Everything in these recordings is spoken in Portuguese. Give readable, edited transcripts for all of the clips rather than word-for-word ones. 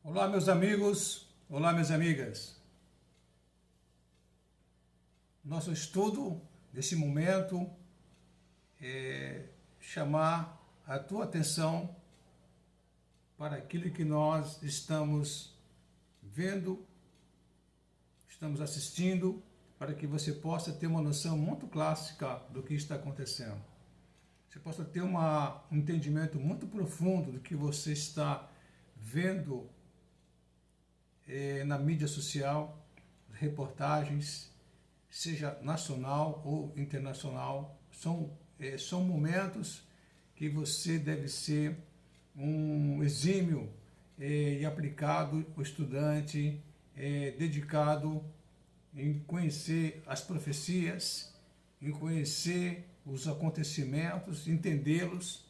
Olá, meus amigos, olá, minhas amigas. Nosso estudo desse momento é chamar a tua atenção para aquilo que nós estamos vendo, estamos assistindo, para que você possa ter uma noção muito clássica do que está acontecendo. Você possa ter um entendimento muito profundo do que você está vendo na mídia social, reportagens, seja nacional ou internacional. São momentos que você deve ser um exímio e aplicado, o estudante dedicado em conhecer as profecias, em conhecer os acontecimentos, entendê-los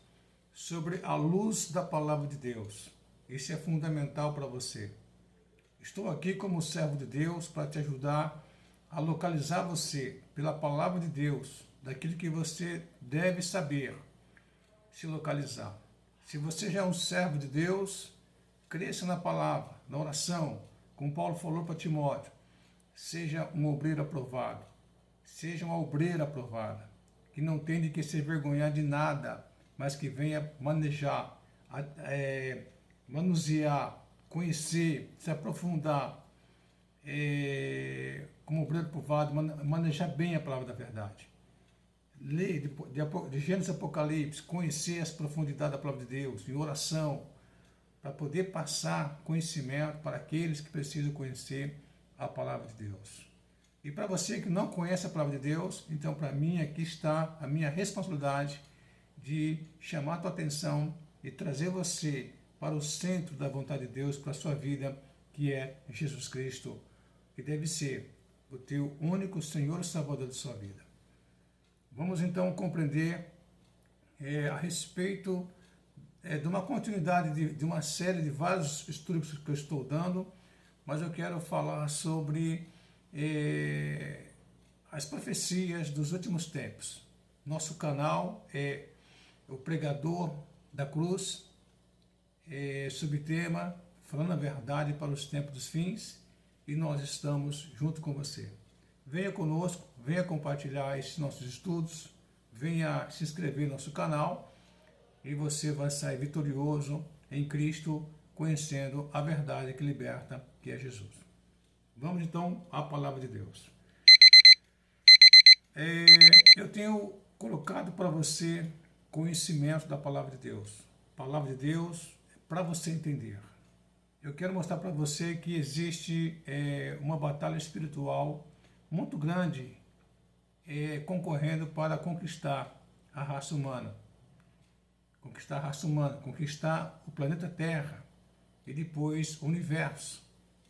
sobre a luz da palavra de Deus. Isso é fundamental para você. Estou aqui como servo de Deus para te ajudar a localizar você pela palavra de Deus, daquilo que você deve saber, se localizar. Se você já é um servo de Deus, cresça na palavra, na oração, como Paulo falou para Timóteo. Seja um obreiro aprovado, seja uma obreira aprovada, que não tem de que se vergonhar de nada, mas que venha manejar, manusear, conhecer, se aprofundar, como obreiro aprovado, manejar bem a palavra da verdade. Ler de Gênesis Apocalipse, conhecer as profundidades da palavra de Deus, em oração, para poder passar conhecimento para aqueles que precisam conhecer a palavra de Deus. E para você que não conhece a palavra de Deus, então para mim aqui está a minha responsabilidade de chamar a tua atenção e trazer você para o centro da vontade de Deus para a sua vida, que é Jesus Cristo, que deve ser o teu único Senhor e Salvador de sua vida. Vamos então compreender a respeito de uma continuidade de uma série de vários estudos que eu estou dando, mas eu quero falar sobre as profecias dos últimos tempos. Nosso canal é o Pregador da Cruz, subtema Falando a Verdade para os Tempos dos Fins, e nós estamos junto com você. Venha conosco, venha compartilhar esses nossos estudos, venha se inscrever no nosso canal e você vai sair vitorioso em Cristo, conhecendo a verdade que liberta, que é Jesus. Vamos então à palavra de Deus. Eu tenho colocado para você conhecimento da palavra de Deus. A palavra de Deus é para você entender. Eu quero mostrar para você que existe uma batalha espiritual muito grande concorrendo para conquistar a raça humana. Conquistar o planeta Terra e depois o universo.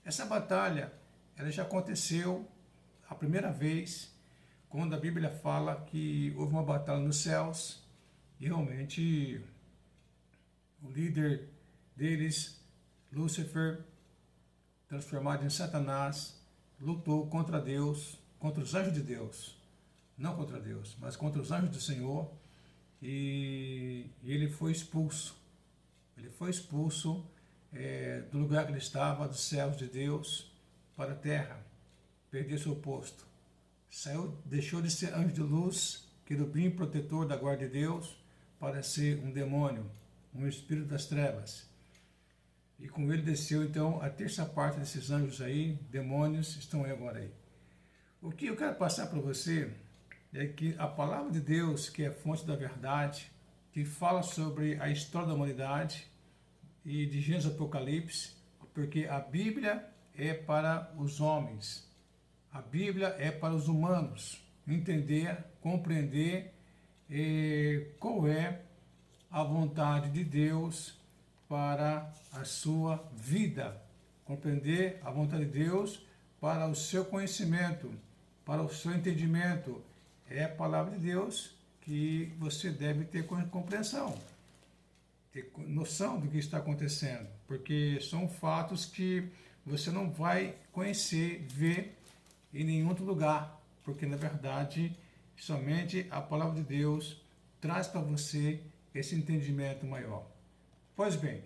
Essa batalha ela já aconteceu a primeira vez quando a Bíblia fala que houve uma batalha nos céus e realmente o líder deles, Lúcifer, transformado em Satanás, lutou contra Deus, contra os anjos de Deus, não contra Deus, mas contra os anjos do Senhor, e ele foi expulso. Ele foi expulso do lugar que ele estava, dos céus de Deus, para a terra, perdeu seu posto. Saiu, deixou de ser anjo de luz, querubim protetor da guarda de Deus, para ser um demônio, um espírito das trevas. E com ele desceu então a terça parte desses anjos aí, demônios, estão aí agora aí. O que eu quero passar para você é que a palavra de Deus, que é a fonte da verdade, que fala sobre a história da humanidade e de Gênesis Apocalipse, porque a Bíblia é para os homens, a Bíblia é para os humanos, entender, compreender qual é a vontade de Deus para a sua vida, compreender a vontade de Deus para o seu conhecimento, para o seu entendimento. É a palavra de Deus que você deve ter compreensão, ter noção do que está acontecendo, porque são fatos que você não vai conhecer, ver em nenhum outro lugar, porque na verdade somente a palavra de Deus traz para você esse entendimento maior. Pois bem,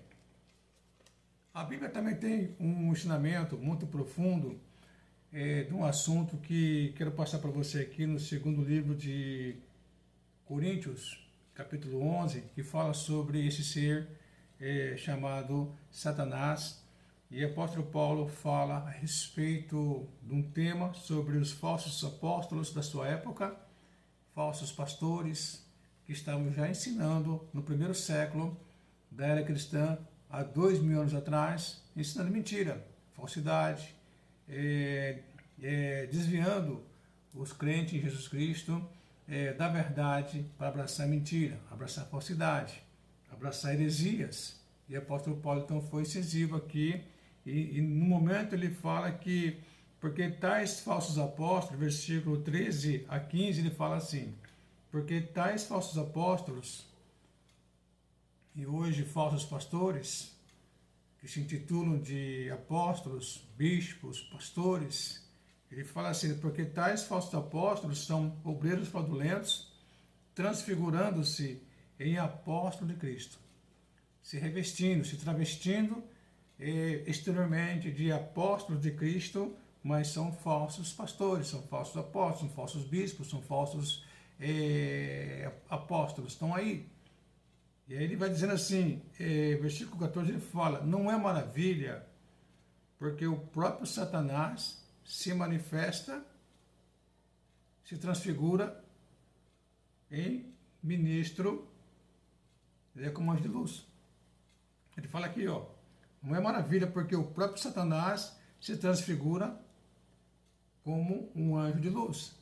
A Bíblia também tem um ensinamento muito profundo de um assunto que quero passar para você aqui no segundo livro de Coríntios, capítulo 11, que fala sobre esse ser chamado Satanás. E o apóstolo Paulo fala a respeito de um tema sobre os falsos apóstolos da sua época, falsos pastores, que estavam já ensinando no primeiro século da era cristã, há 2000 anos atrás, ensinando mentira, falsidade, desviando os crentes em Jesus Cristo da verdade para abraçar mentira, abraçar falsidade, abraçar heresias. E o apóstolo Paulo então foi incisivo aqui, e no momento ele fala que, porque tais falsos apóstolos, versículo 13 a 15, ele fala assim, porque tais falsos apóstolos, e hoje falsos pastores, que se intitulam de apóstolos, bispos, pastores, ele fala assim, porque tais falsos apóstolos são obreiros fraudulentos, transfigurando-se em apóstolo de Cristo, se revestindo, se travestindo exteriormente de apóstolos de Cristo, mas são falsos pastores, são falsos apóstolos, são falsos bispos, são falsos apóstolos, estão aí. E aí ele vai dizendo assim, versículo 14, ele fala, não é maravilha, porque o próprio Satanás se manifesta, se transfigura em ministro, ele é como anjo de luz. Ele fala aqui, ó, não é maravilha, porque o próprio Satanás se transfigura como um anjo de luz.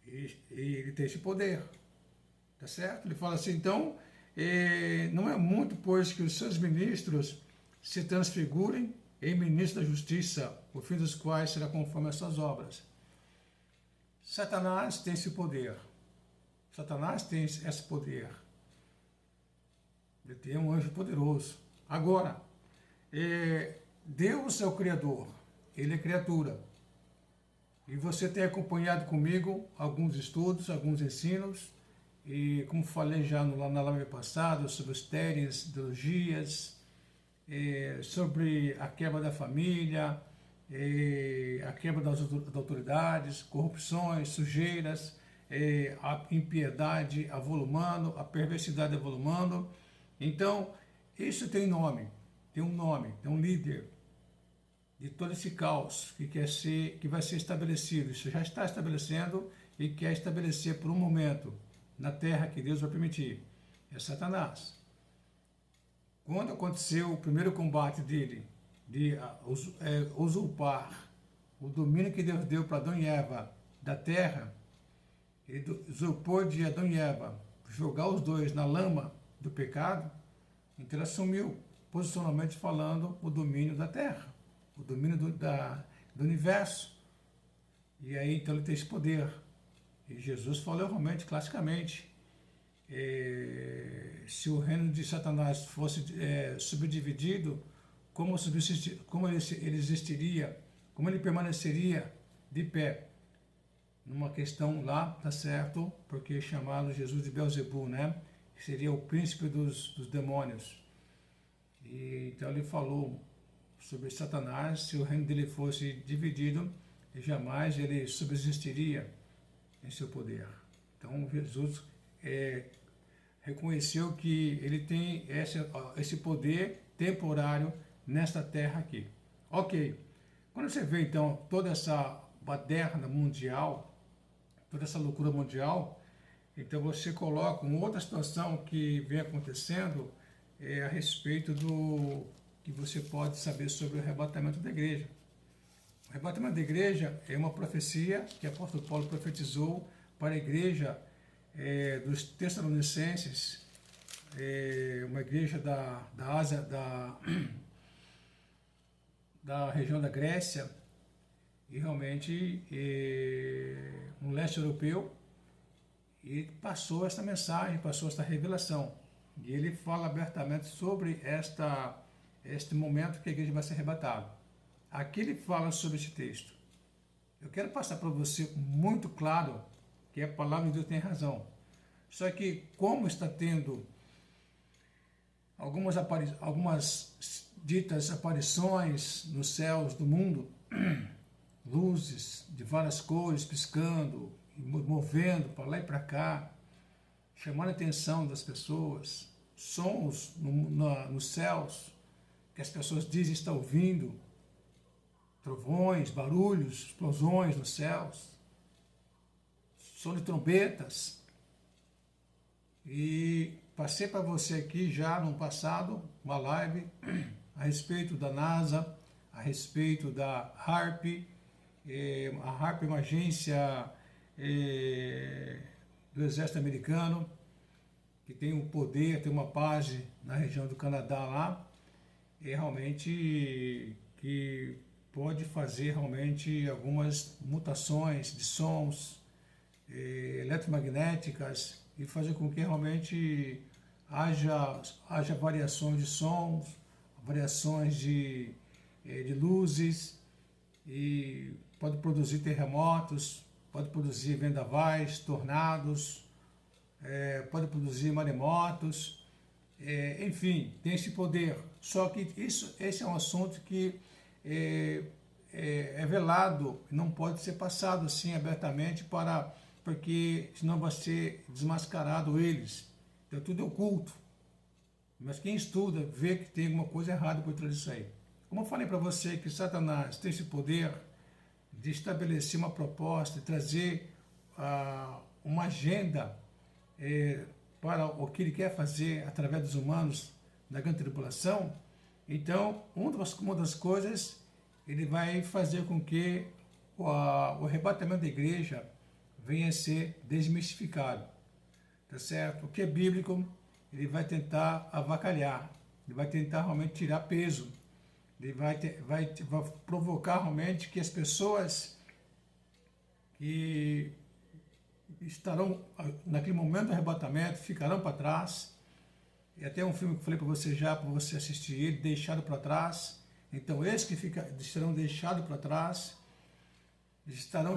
E ele tem esse poder. Tá certo? Ele fala assim, então, não é muito, pois, que os seus ministros se transfigurem em ministros da justiça, o fim dos quais será conforme as suas obras. Satanás tem esse poder. Satanás tem esse poder. Ele tem um anjo poderoso. Agora, Deus é o Criador, Ele é criatura. E você tem acompanhado comigo alguns estudos, alguns ensinos, e como falei já na live passada, sobre os téries, ideologias, sobre a quebra da família, a quebra das autoridades, corrupções, sujeiras, a impiedade avolumando, a perversidade avolumando. Então, isso tem nome, tem um líder de todo esse caos que vai ser estabelecido. Isso já está estabelecendo e quer estabelecer por um momento na terra que Deus vai permitir. É Satanás. Quando aconteceu o primeiro combate dele, de usurpar o domínio que Deus deu para Adão e Eva da terra, ele usurpou de Adão e Eva, jogar os dois na lama do pecado, então ele assumiu, posicionalmente falando, o domínio da terra, o domínio do universo. E aí então ele tem esse poder. E Jesus falou realmente, classicamente, se o reino de Satanás fosse subdividido, como ele existiria, como ele permaneceria de pé? Numa questão lá, tá certo, porque chamaram Jesus de Beelzebul, né? Que seria o príncipe dos demônios. E então ele falou sobre Satanás, se o reino dele fosse dividido, jamais ele subsistiria em seu poder. Então Jesus reconheceu que ele tem esse poder temporário nesta terra aqui. Ok, quando você vê então toda essa baderna mundial, toda essa loucura mundial, então você coloca uma outra situação que vem acontecendo a respeito do que você pode saber sobre o arrebatamento da igreja. O arrebatamento da igreja é uma profecia que o apóstolo Paulo profetizou para a igreja dos Tessalonicenses, uma igreja da Ásia, da região da Grécia, e realmente no leste europeu, e passou esta mensagem, passou esta revelação. E ele fala abertamente sobre este momento que a igreja vai ser arrebatada. Aqui ele fala sobre este texto. Eu quero passar para você muito claro que a palavra de Deus tem razão. Só que como está tendo algumas ditas aparições nos céus do mundo, luzes de várias cores piscando, movendo para lá e para cá, chamando a atenção das pessoas, sons nos céus que as pessoas dizem estar ouvindo, trovões, barulhos, explosões nos céus, som de trombetas. E passei para você aqui já no passado uma live a respeito da NASA, a respeito da HAARP. A HAARP é uma agência do Exército Americano que tem um poder, tem uma base na região do Canadá lá, e realmente que pode fazer realmente algumas mutações de sons eletromagnéticas e fazer com que realmente haja variações de sons, variações de luzes, e pode produzir terremotos, pode produzir vendavais, tornados, pode produzir maremotos, enfim, tem esse poder. Só que esse é um assunto que é velado, não pode ser passado assim abertamente, porque senão vai ser desmascarado eles. Então tudo é oculto. Mas quem estuda vê que tem alguma coisa errada por trás disso aí. Como eu falei para você que Satanás tem esse poder de estabelecer uma proposta, de trazer uma agenda para o que ele quer fazer através dos humanos na grande tribulação, então uma das coisas ele vai fazer com que o arrebatamento da igreja venha a ser desmistificado, tá certo? O que é bíblico, ele vai tentar avacalhar, ele vai tentar realmente tirar peso, ele vai provocar realmente que as pessoas que estarão naquele momento do arrebatamento ficarão para trás. E até um filme que eu falei para você já, para você assistir ele, Deixado para Trás. Então esses que serão deixados para trás estarão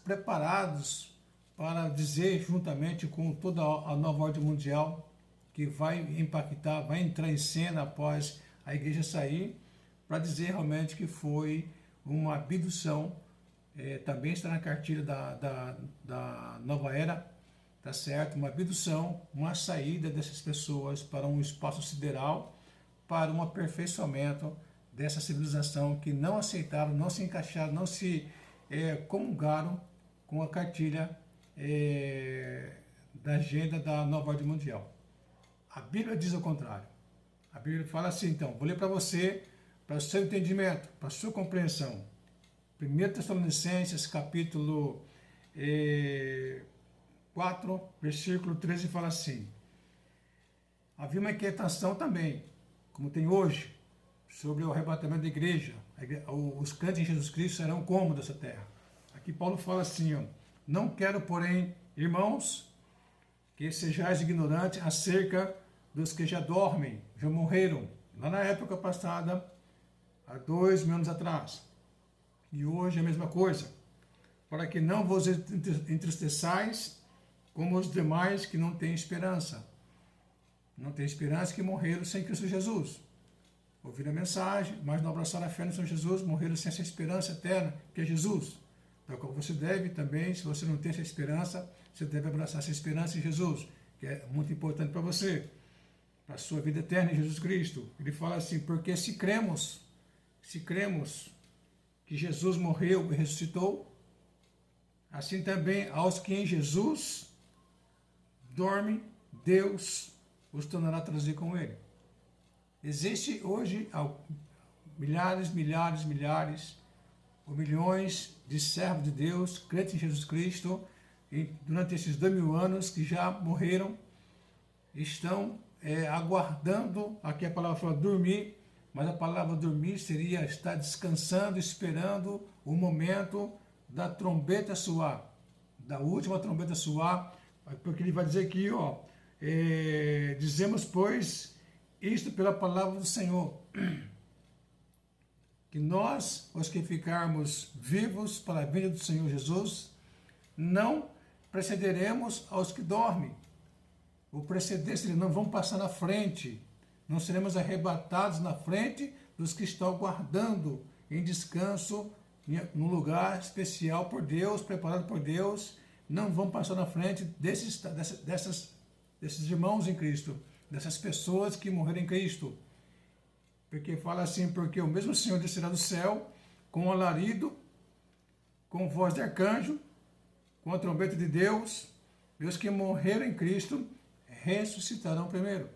preparados para dizer, juntamente com toda a nova ordem mundial, que vai impactar, vai entrar em cena após a igreja sair, para dizer realmente que foi uma abdução. Também está na cartilha da nova era, tá certo? Uma abdução, uma saída dessas pessoas para um espaço sideral, para um aperfeiçoamento dessa civilização que não aceitaram, não se encaixaram, não se comungaram com a cartilha da agenda da nova ordem mundial. A Bíblia diz o contrário. A Bíblia fala assim, então, vou ler para você, para o seu entendimento, para a sua compreensão. 1 Tessalonicenses, capítulo 4, versículo 13, fala assim: havia uma inquietação também, como tem hoje, sobre o arrebatamento da igreja. Os crentes em Jesus Cristo serão como dessa terra. Aqui Paulo fala assim, ó: não quero, porém, irmãos, que sejais ignorantes acerca dos que já dormem, já morreram, lá na época passada, há 2000 anos atrás. E hoje é a mesma coisa, para que não vos entristeçais como os demais que não têm esperança. Não têm esperança, que morreram sem Cristo Jesus. Ouviram a mensagem, mas não abraçaram a fé no Senhor Jesus, morreram sem essa esperança eterna, que é Jesus. Então, você deve também, se você não tem essa esperança, você deve abraçar essa esperança em Jesus, que é muito importante para você, para a sua vida eterna em Jesus Cristo. Ele fala assim, porque se cremos que Jesus morreu e ressuscitou, assim também aos que em Jesus dormem, Deus os tornará a trazer com ele. Existe hoje milhares ou milhões de servos de Deus, crentes em Jesus Cristo, durante esses 2000 anos que já morreram, estão aguardando, aqui a palavra fala dormir, mas a palavra dormir seria estar descansando, esperando o momento da trombeta soar, da última trombeta soar, porque ele vai dizer aqui, ó, dizemos, pois, isto pela palavra do Senhor, que nós, os que ficarmos vivos para a vinda do Senhor Jesus, não precederemos aos que dormem. O preceder seria, não vão passar na frente não seremos arrebatados na frente dos que estão aguardando em descanso, num lugar especial por Deus, preparado por Deus. Não vão passar na frente desses irmãos em Cristo, dessas pessoas que morreram em Cristo. Porque fala assim, porque o mesmo Senhor descerá do céu com alarido, com voz de arcanjo, com a trombeta de Deus, e os que morreram em Cristo ressuscitarão primeiro.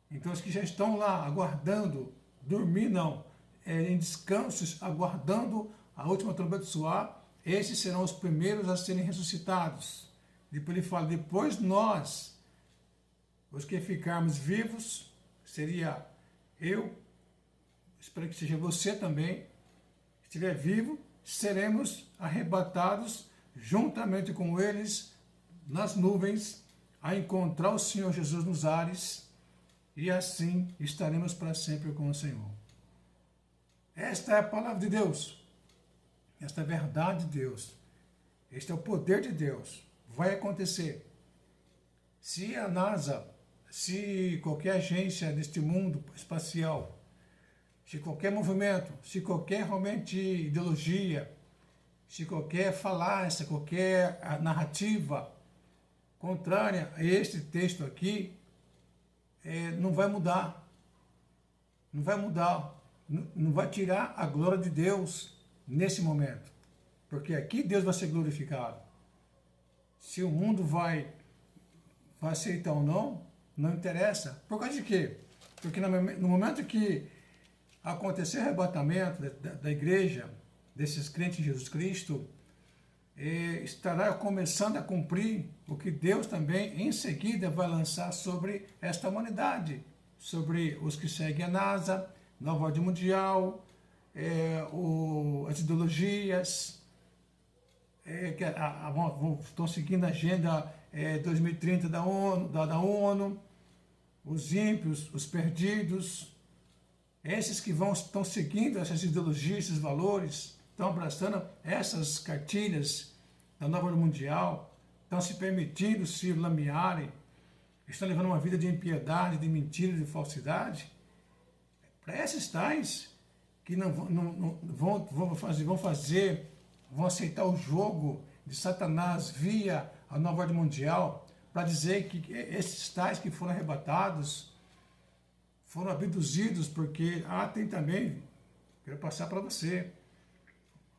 Então os que já estão lá aguardando, dormir não, em descansos, aguardando a última trombeta soar, esses serão os primeiros a serem ressuscitados. Depois ele fala, depois nós, os que ficarmos vivos, seria eu, espero que seja você também, estiver vivo, seremos arrebatados juntamente com eles nas nuvens, a encontrar o Senhor Jesus nos ares, e assim estaremos para sempre com o Senhor. Esta é a palavra de Deus, esta é a verdade de Deus, este é o poder de Deus, vai acontecer. Se a NASA, se qualquer agência deste mundo espacial, se qualquer movimento, se qualquer realmente ideologia, se qualquer falácia, qualquer narrativa contrária a este texto aqui, não vai mudar. Não vai mudar. Não vai tirar a glória de Deus nesse momento. Porque aqui Deus vai ser glorificado. Se o mundo vai aceitar ou não, não interessa. Por causa de quê? Porque no momento que acontecer o arrebatamento da igreja, desses crentes em Jesus Cristo, estará começando a cumprir o que Deus também em seguida vai lançar sobre esta humanidade, sobre os que seguem a NASA, Nova Ordem Mundial, as ideologias, que estão seguindo a agenda 2030 da ONU, os ímpios, os perdidos, esses que estão seguindo essas ideologias, esses valores, estão abraçando essas cartilhas da Nova Ordem Mundial, estão se permitindo se lamearem, estão levando uma vida de impiedade, de mentira, de falsidade. Para esses tais que vão aceitar o jogo de Satanás via a Nova Ordem Mundial, para dizer que esses tais que foram arrebatados foram abduzidos, porque tem também, quero passar para você,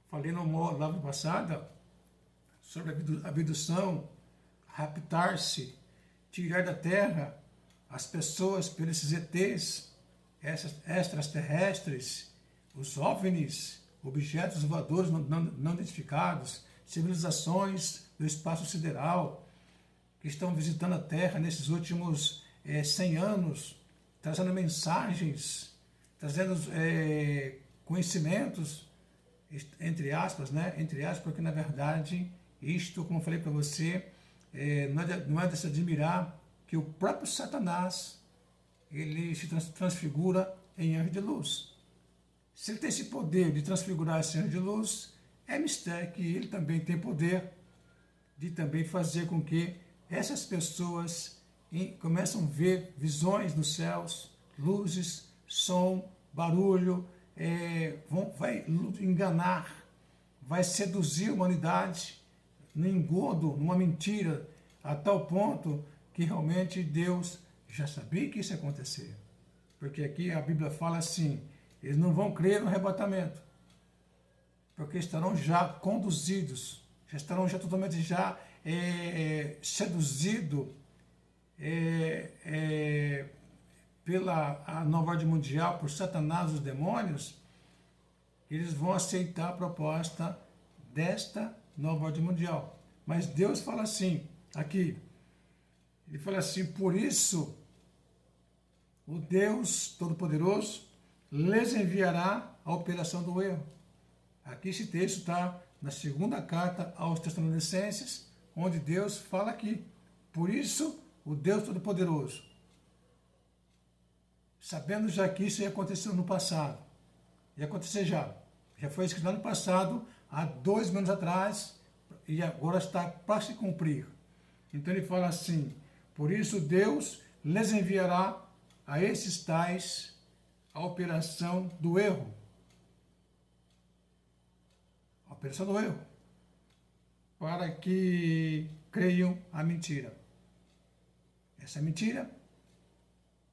falei no live passada sobre abdução, raptar-se, tirar da terra as pessoas por esses ETs, essas extraterrestres, os OVNIs, objetos voadores não identificados, civilizações do espaço sideral, que estão visitando a Terra nesses últimos 100 anos, trazendo mensagens, trazendo conhecimentos, entre aspas, né? Entre aspas, porque na verdade, isto, como eu falei para você, não é de se admirar que o próprio Satanás, ele se transfigura em anjo de luz. Se ele tem esse poder de transfigurar esse anjo de luz, é mistério que ele também tem poder de também fazer com que essas pessoas começam a ver visões nos céus, luzes, som, barulho, vai enganar, vai seduzir a humanidade no engodo, numa mentira, a tal ponto que realmente Deus já sabia que isso ia acontecer. Porque aqui a Bíblia fala assim, eles não vão crer no arrebatamento, porque estarão já conduzidos, já estarão já totalmente seduzidos pela a Nova Ordem Mundial, por Satanás, os demônios. Eles vão aceitar a proposta desta Nova Ordem Mundial. Mas Deus fala assim, aqui, ele fala assim, por isso o Deus Todo-Poderoso lhes enviará a operação do erro. Aqui esse texto está na segunda carta aos Tessalonicenses, onde Deus fala aqui, por isso o Deus Todo-Poderoso, sabendo já que isso ia acontecer no passado, ia acontecer já foi escrito no ano passado, há 2 anos atrás, e agora está para se cumprir. Então ele fala assim, por isso Deus lhes enviará a esses tais a operação do erro. A operação do erro. Para que creiam a mentira. Essa mentira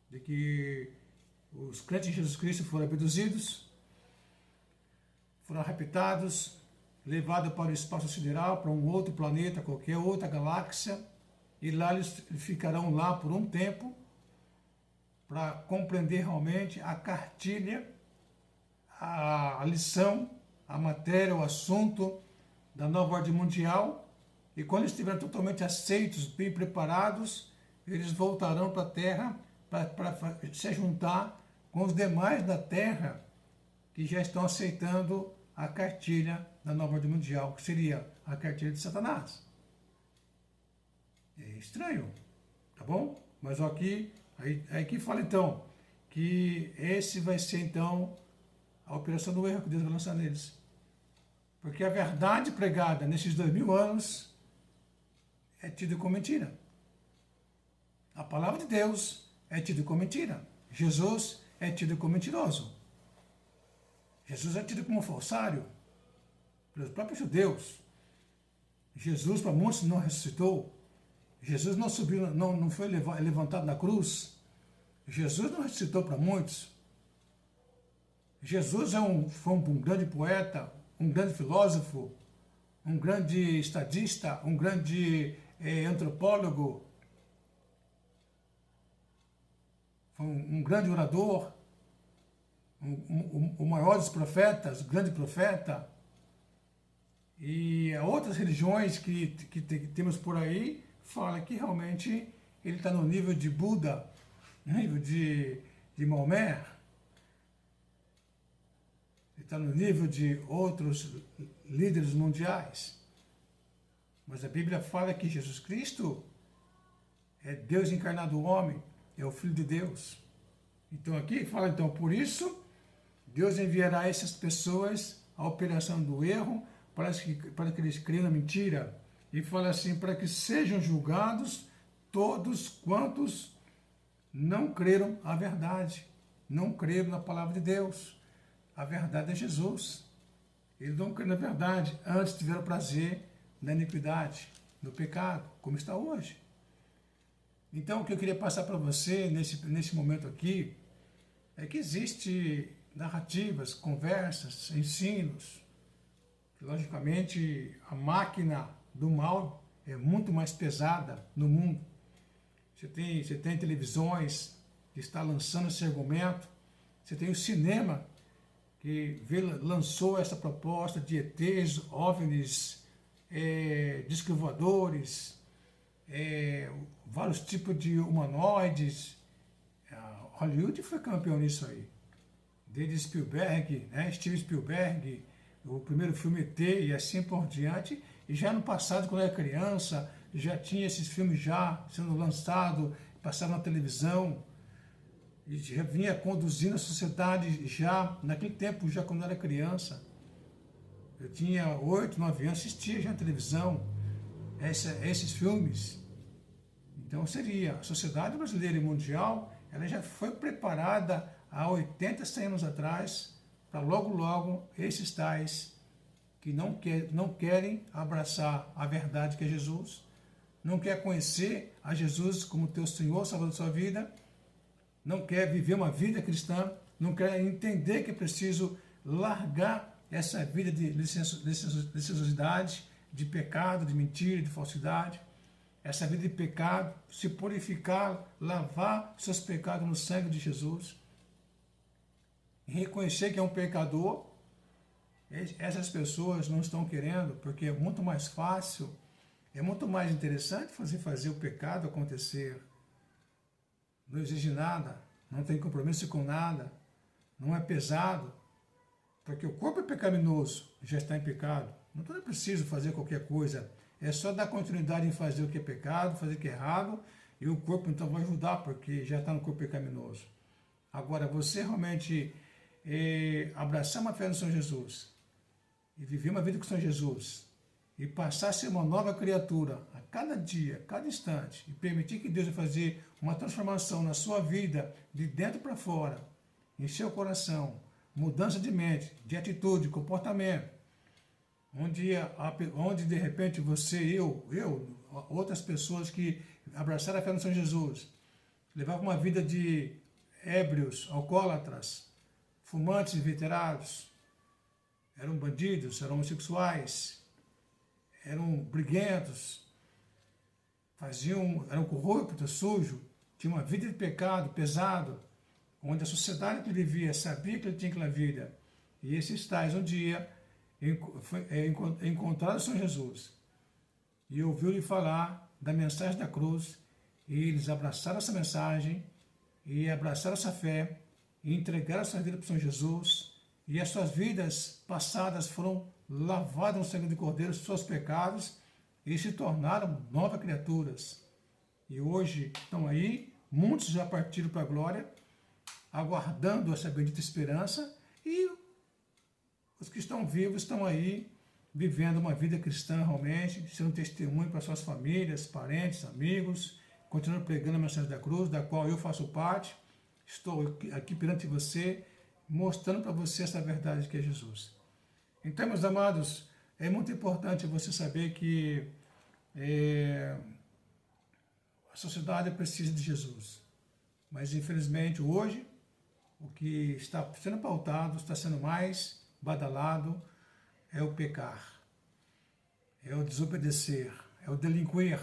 de que os crentes em Jesus Cristo foram abduzidos, foram raptados, levados para o espaço sideral, para um outro planeta, qualquer outra galáxia, e lá eles ficarão lá por um tempo para compreender realmente a cartilha, a lição, a matéria, o assunto da nova ordem mundial, e quando estiverem totalmente aceitos, bem preparados, eles voltarão para a Terra para se juntar com os demais da Terra que já estão aceitando a cartilha da nova ordem mundial, que seria a cartilha de Satanás. É estranho, tá bom? Mas aqui, aí que fala então, que esse vai ser então a operação do erro que Deus vai lançar neles. Porque a verdade pregada nesses 2000 anos é tida como mentira. A palavra de Deus é tida como mentira. Jesus é tido como mentiroso. Jesus é tido como falsário pelos próprios judeus. Jesus, para muitos, não ressuscitou. Jesus não subiu, não foi levantado na cruz. Jesus não ressuscitou para muitos. Jesus foi um grande poeta, um grande filósofo, um grande estadista, um grande antropólogo, foi um grande orador, o maior dos profetas, grande profeta. E outras religiões que temos por aí falam que realmente ele está no nível de Buda, no nível de Maomé, ele está no nível de outros líderes mundiais. Mas a Bíblia fala que Jesus Cristo é Deus encarnado homem, é o Filho de Deus. Então aqui fala, então, por isso, Deus enviará a essas pessoas a operação do erro, para que eles creiam na mentira. E fala assim, para que sejam julgados todos quantos não creram a verdade, não creram na palavra de Deus. A verdade é Jesus. Eles não creram na verdade, antes tiveram prazer na iniquidade, no pecado, como está hoje. Então, o que eu queria passar para você nesse momento aqui é que existe narrativas, conversas, ensinos, que, logicamente, a máquina do mal é muito mais pesada no mundo. Você tem televisões que está lançando esse argumento, você tem o cinema que lançou essa proposta de ETs, OVNIs, discos voadores, vários tipos de humanoides. Hollywood foi campeão nisso aí. Desde Spielberg, Steven Spielberg, o primeiro filme ET e assim por diante. E já no passado, quando eu era criança, já tinha esses filmes já sendo lançados, passavam na televisão. E já vinha conduzindo a sociedade já, naquele tempo, já quando eu era criança. Eu tinha 8, 9 anos, assistia já na televisão esses filmes. Então seria, a sociedade brasileira e mundial, ela já foi preparada há 80, 100 anos atrás, para logo esses tais que não querem abraçar a verdade que é Jesus, não quer conhecer a Jesus como teu Senhor, Salvador da sua vida, não quer viver uma vida cristã, não quer entender que é preciso largar essa vida de licenciosidade, de pecado, de mentira, de falsidade, essa vida de pecado, se purificar, lavar seus pecados no sangue de Jesus, e reconhecer que é um pecador. Essas pessoas não estão querendo, porque é muito mais fácil, é muito mais interessante fazer o pecado acontecer. Não exige nada, não tem compromisso com nada, não é pesado, porque o corpo é pecaminoso, já está em pecado. Não é preciso fazer qualquer coisa, é só dar continuidade em fazer o que é pecado, fazer o que é errado, e o corpo então vai ajudar, porque já está no corpo pecaminoso. Agora, você realmente abraçar uma fé no Senhor Jesus, e viver uma vida com o Senhor Jesus, e passar a ser uma nova criatura a cada dia, a cada instante, e permitir que Deus vai fazer uma transformação na sua vida, de dentro para fora, em seu coração, mudança de mente, de atitude, de comportamento, onde de repente você, outras pessoas que abraçaram a fé no Senhor Jesus, levavam uma vida de ébrios, alcoólatras, fumantes inveterados, eram bandidos, eram homossexuais, eram briguentos, eram corruptos, sujos, tinham uma vida de pecado pesado, onde a sociedade que ele vivia sabia que ele tinha aquela vida. E esses tais um dia encontraram o Senhor Jesus e ouviram-lhe falar da mensagem da cruz, e eles abraçaram essa mensagem, e abraçaram essa fé, e entregaram a sua vida para o Senhor Jesus, e as suas vidas passadas foram lavadas no sangue do Cordeiro, seus pecados, e se tornaram novas criaturas. E hoje estão aí, muitos já partiram para a glória, aguardando essa bendita esperança, e os que estão vivos estão aí, vivendo uma vida cristã realmente, sendo testemunho para suas famílias, parentes, amigos, continuando pregando a mensagem da cruz, da qual eu faço parte. Estou aqui perante você, mostrando para você essa verdade que é Jesus. Então, meus amados, é muito importante você saber que a sociedade precisa de Jesus. Mas, infelizmente, hoje, o que está sendo pautado, está sendo mais badalado, é o pecar, é o desobedecer, é o delinquir,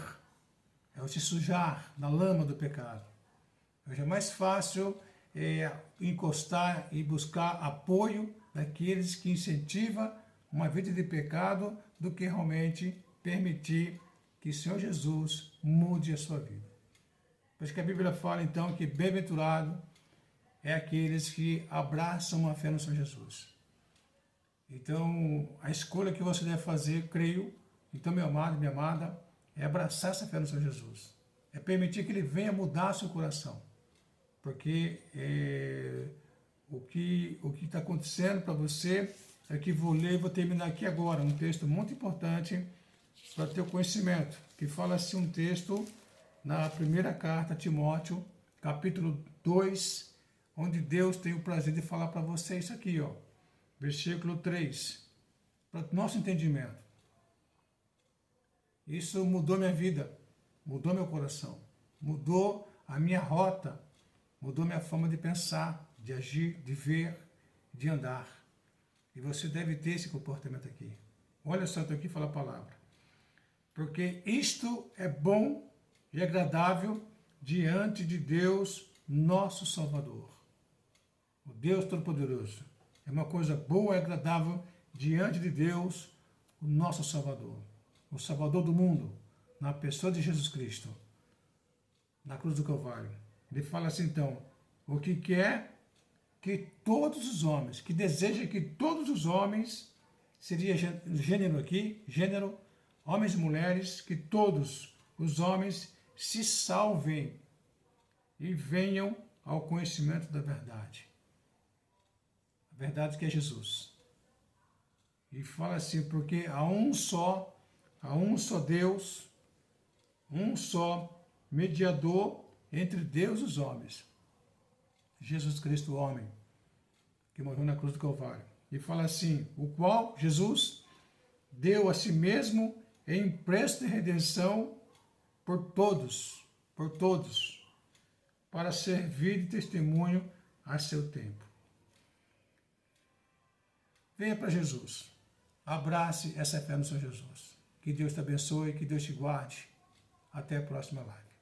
é o se sujar na lama do pecado. Hoje é mais fácil encostar e buscar apoio daqueles que incentivam uma vida de pecado do que realmente permitir que o Senhor Jesus mude a sua vida. Pois que a Bíblia fala então que bem-aventurado é aqueles que abraçam a fé no Senhor Jesus. Então, a escolha que você deve fazer, creio, então, meu amado, minha amada, é abraçar essa fé no Senhor Jesus. É permitir que Ele venha mudar seu coração. Porque o que está acontecendo para você é que vou terminar aqui agora, um texto muito importante para ter o conhecimento, que fala assim um texto na primeira carta a Timóteo, capítulo 2, onde Deus tem o prazer de falar para você isso aqui, ó. Versículo 3, para o nosso entendimento. Isso mudou minha vida, mudou meu coração, mudou a minha rota, mudou minha forma de pensar, de agir, de ver, de andar. E você deve ter esse comportamento aqui. Olha só, estou aqui falando a palavra. Porque isto é bom e agradável diante de Deus, nosso Salvador. O Deus Todo-Poderoso. É uma coisa boa e agradável diante de Deus, o nosso Salvador. O Salvador do mundo, na pessoa de Jesus Cristo, na cruz do Calvário. Ele fala assim então, o que quer que todos os homens, que deseja que todos os homens, seria gênero aqui, gênero, homens e mulheres, que todos os homens se salvem e venham ao conhecimento da verdade. A verdade que é Jesus. E fala assim, porque há um só Deus, um só mediador entre Deus e os homens. Jesus Cristo, homem, que morreu na cruz do Calvário. E fala assim, o qual Jesus deu a si mesmo em preço de redenção por todos, para servir de testemunho a seu tempo. Venha para Jesus. Abrace essa fé no Senhor Jesus. Que Deus te abençoe, que Deus te guarde. Até a próxima live.